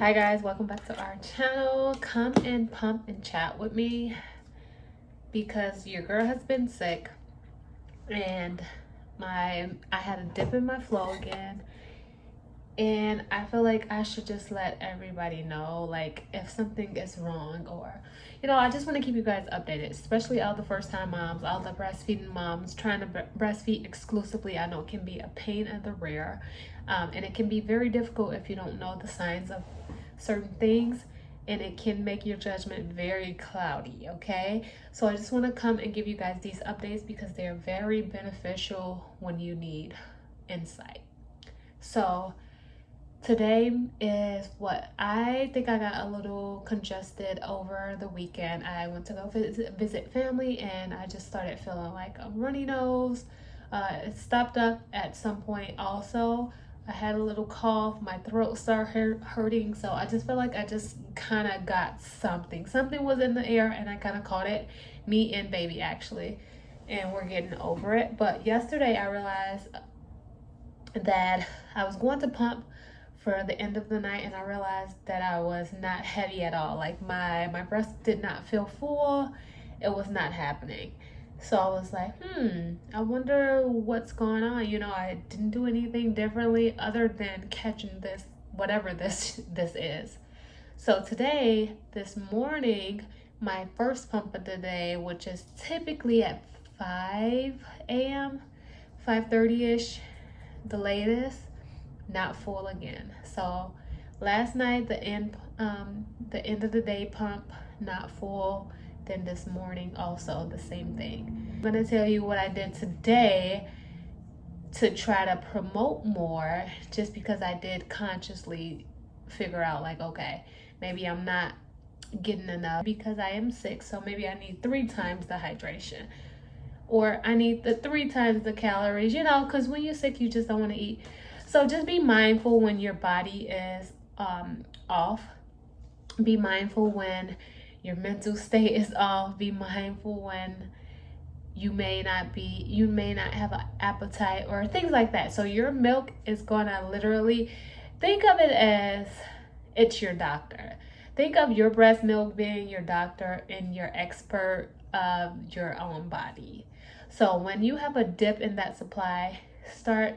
Hi guys, welcome back to our channel. Come and pump and chat with me because your girl has been sick and I had a dip in my flow again, and I feel like I should just let everybody know, like, if something is wrong, or I just want to keep you guys updated, especially all the first time moms, all the breastfeeding moms trying to breastfeed exclusively. I know it can be a pain in the rear, and it can be very difficult if you don't know the signs of certain things, and it can make your judgment very cloudy. Okay, so I just want to come and give you guys these updates because they're very beneficial when you need insight. So today is what I think I got a little congested over the weekend. I went to go visit family, and I just started feeling like a runny nose. It stopped up at some point also. I had a little cough, my throat started hurting, so I just feel like I just kind of got something. Something was in the air, and I kind of caught it, me and baby actually, and we're getting over it. But yesterday I realized that I was going to pump for the end of the night, and I realized that I was not heavy at all. Like my breast did not feel full. It was not happening. So I was like, I wonder what's going on. I didn't do anything differently other than catching this, whatever this is. So today, this morning, my first pump of the day, which is typically at 5 a.m., 5:30ish, the latest, not full again. So last night, the end of the day pump, not full. Then this morning also the same thing. I'm gonna tell you what I did today to try to promote more, just because I did consciously figure out, like, okay, maybe I'm not getting enough because I am sick, so maybe I need 3 times the hydration, or I need the 3 times the calories, because when you're sick you just don't want to eat. So just be mindful when your body is off. Be mindful when your mental state is off. Be mindful when you may not have an appetite or things like that. So your milk is gonna literally, think of it as it's your doctor. Think of your breast milk being your doctor and your expert of your own body. So when you have a dip in that supply, start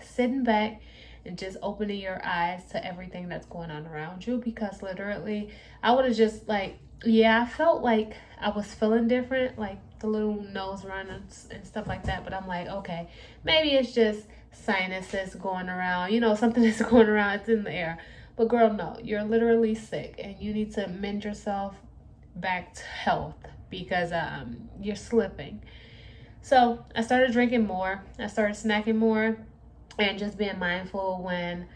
sitting back and just opening your eyes to everything that's going on around you, because literally I would have just I felt like I was feeling different, like the little nose run and stuff like that, but I'm like, okay, maybe it's just sinuses going around, something is going around, it's in the air. But girl, no, you're literally sick, and you need to mend yourself back to health, because you're slipping. So I started drinking more, I started snacking more, and just being mindful when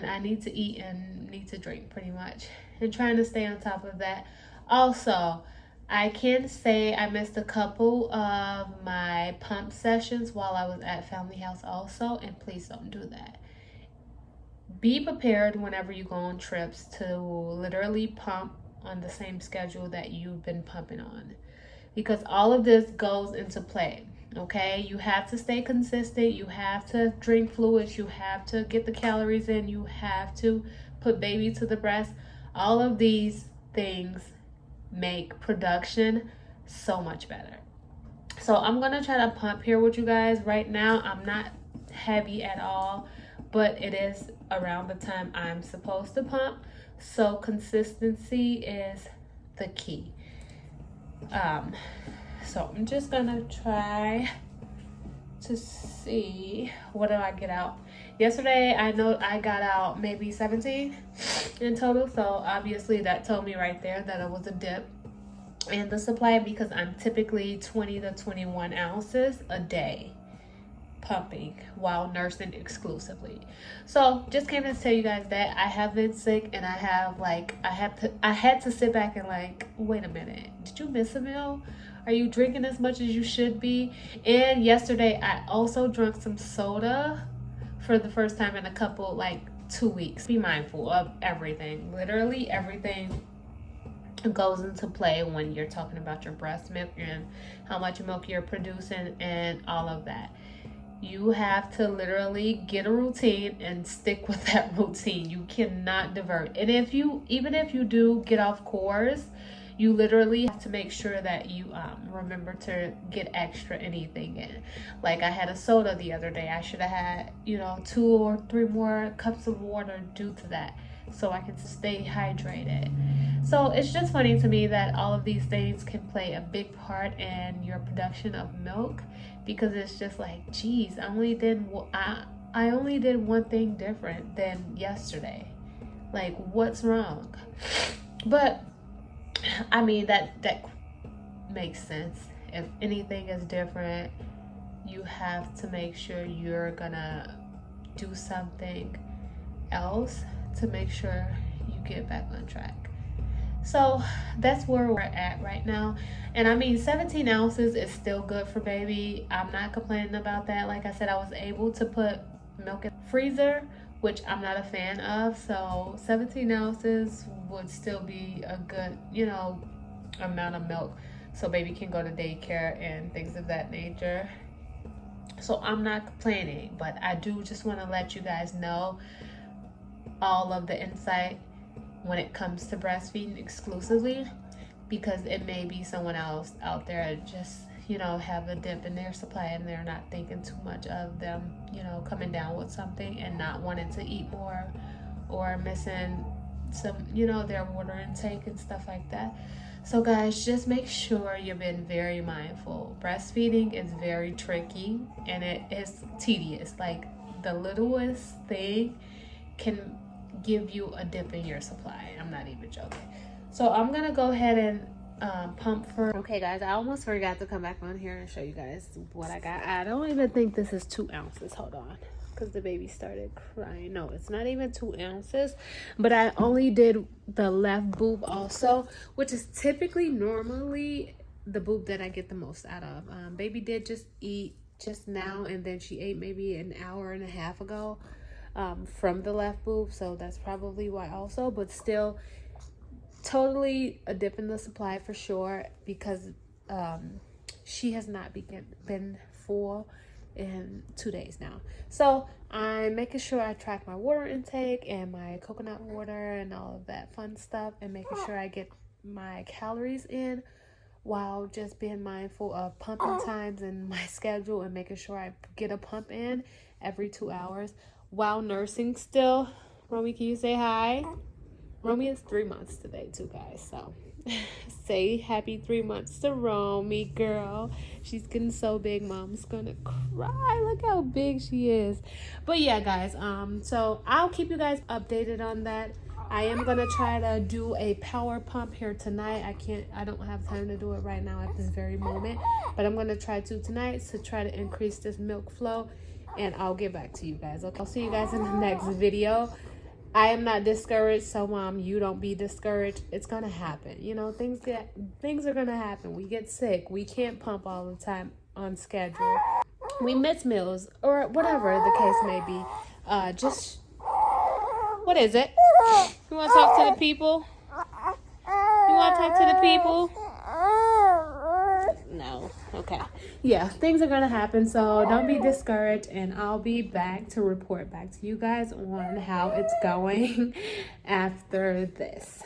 I need to eat and need to drink, pretty much, and trying to stay on top of that. Also, I can say I missed a couple of my pump sessions while I was at family house also, and please don't do that. Be prepared whenever you go on trips to literally pump on the same schedule that you've been pumping on, because all of this goes into play. Okay, you have to stay consistent, you have to drink fluids, you have to get the calories in, you have to put baby to the breast. All of these things make production so much better. So I'm gonna try to pump here with you guys. Right now I'm not heavy at all, but it is around the time I'm supposed to pump, so consistency is the key. So I'm just gonna try to see, what did I get out? Yesterday, I know I got out maybe 17 in total. So obviously that told me right there that it was a dip in the supply, because I'm typically 20 to 21 ounces a day pumping while nursing exclusively. So just came to tell you guys that I have been sick, and I had to sit back and wait a minute, did you miss a meal? Are you drinking as much as you should be? And yesterday I also drank some soda for the first time in a couple 2 weeks. Be mindful of everything. Literally everything goes into play when you're talking about your breast milk and how much milk you're producing and all of that. You have to literally get a routine and stick with that routine. You cannot divert. And even if you do get off course, you literally have to make sure that you remember to get extra anything in. Like I had a soda the other day. I should have had, 2 or 3 more cups of water due to that, so I can stay hydrated. So it's just funny to me that all of these things can play a big part in your production of milk, because it's just like, geez, I only did one thing different than yesterday. Like, what's wrong? But I mean, that makes sense. If anything is different, you have to make sure you're gonna do something else to make sure you get back on track. So that's where we're at right now. And I mean, 17 ounces is still good for baby. I'm not complaining about that. Like I said, I was able to put milk in the freezer, which I'm not a fan of. So 17 ounces would still be a good, amount of milk, so baby can go to daycare and things of that nature. So I'm not complaining, but I do just want to let you guys know all of the insight when it comes to breastfeeding exclusively, because it may be someone else out there just, have a dip in their supply and they're not thinking too much of them, coming down with something and not wanting to eat more, or missing some, their water intake and stuff like that. So guys, just make sure you've been very mindful. Breastfeeding is very tricky and it is tedious. Like, the littlest thing can give you a dip in your supply. I'm not even joking. So I'm gonna go ahead and pump for. Okay guys, I almost forgot to come back on here and show you guys what I got. I don't even think this is 2 ounces. Hold on, because the baby started crying. No, it's not even 2 ounces, but I only did the left boob also, which is typically normally the boob that I get the most out of. Baby did just eat just now, and then she ate maybe an hour and a half ago from the left boob, so that's probably why also. But still, totally a dip in the supply for sure, because she has not been full in 2 days now. So I'm making sure I track my water intake and my coconut water and all of that fun stuff, and making sure I get my calories in, while just being mindful of pumping times and my schedule, and making sure I get a pump in every 2 hours while nursing still. Romy, can you say hi? Romy is 3 months today too, guys, so say happy 3 months to Romy, girl. She's getting so big, mom's gonna cry. Look how big she is. But yeah guys, so I'll keep you guys updated on that. I am gonna try to do a power pump here tonight. I don't have time to do it right now at this very moment, but I'm gonna try to tonight to try to increase this milk flow, and I'll get back to you guys. Okay, I'll see you guys in the next video. I am not discouraged, so mom, you don't be discouraged. It's gonna happen. Things are gonna happen. We get sick. We can't pump all the time on schedule. We miss meals, or whatever the case may be. What is it? You want to talk to the people? You want to talk to the people? No. Okay. Yeah, things are going to happen, so don't be discouraged, and I'll be back to report back to you guys on how it's going after this.